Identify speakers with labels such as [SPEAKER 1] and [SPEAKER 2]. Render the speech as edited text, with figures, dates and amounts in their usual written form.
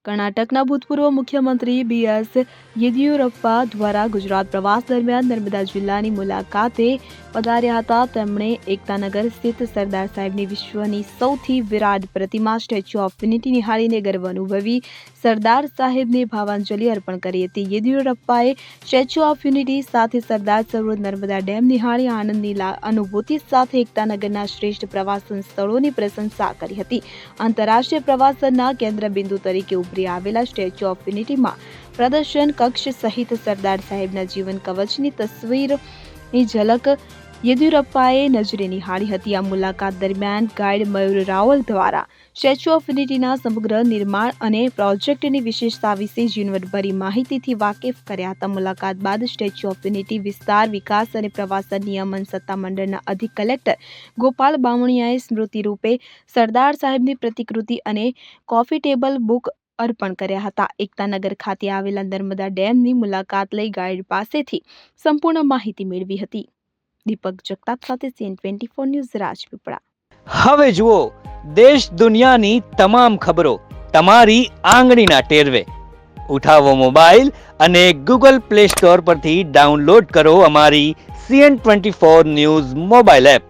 [SPEAKER 1] કર્ણાટકના ભૂતપૂર્વ મુખ્યમંત્રી બી.એસ. યેદિયુરપ્પા દ્વારા ગુજરાત પ્રવાસ દરમિયાન નર્મદા જિલ્લાની મુલાકાતે પધાર્યા હતા. તેમણે એકતાનગર સ્થિત સરદાર સાહેબની વિશ્વની સૌથી વિરાટ પ્રતિમા સ્ટેચ્યુ ઓફ યુનિટી નિહાળીને ગર્વ અનુભવી સરદાર સાહેબને ભાવાંજલિ અર્પણ કરી હતી. યેદિયુરપ્પાએ સ્ટેચ્યુ ઓફ યુનિટી સાથે સરદાર સરોવર નર્મદા ડેમ નિહાળી આનંદની અનુભૂતિ સાથે એકતાનગરના શ્રેષ્ઠ પ્રવાસન સ્થળોની પ્રશંસા કરી હતી. આંતરરાષ્ટ્રીય પ્રવાસનના કેન્દ્રબિંદુ તરીકે ઉભરી આવેલા સ્ટેચ્યુ ઓફ યુનિટીમાં પ્રદર્શન કક્ષ સહિત સરદાર સાહેબના જીવન કવચની તસવીરની ઝલક યેદિયુરપ્પાએ નજરે નિહાળી હતી. આ મુલાકાત દરમિયાન ગાઈડ મયુર રાવલ દ્વારા સ્ટેચ્યુ ઓફ યુનિટીના સમગ્ર નિર્માણ અને પ્રોજેક્ટની વિશેષતા વિશે ઝીણવટભરી માહિતીથી વાકેફ કર્યા હતા. મુલાકાત બાદ સ્ટેચ્યુ ઓફ યુનિટી વિસ્તાર વિકાસ અને પ્રવાસન નિયમન સત્તામંડળના અધિક કલેક્ટર ગોપાલ બામણિયાએ સ્મૃતિરૂપે સરદાર સાહેબની પ્રતિકૃતિ અને કોફી ટેબલ બુક અર્પણ કર્યા હતા. એકતાનગર ખાતે આવેલા નર્મદા ડેમની મુલાકાત લઈ ગાઈડ પાસેથી સંપૂર્ણ માહિતી મેળવી હતી. દીપક જગતાપ સાથે CN24 ન્યૂઝ રાજપીપળા.
[SPEAKER 2] હવે જુઓ દેશ દુનિયાની તમામ ખબરો તમારી આંગળીના ટેરવે. ઉઠાવો મોબાઈલ અને Google Play Store પરથી ડાઉનલોડ કરો અમારી CN24 ન્યૂઝ મોબાઈલ એપ.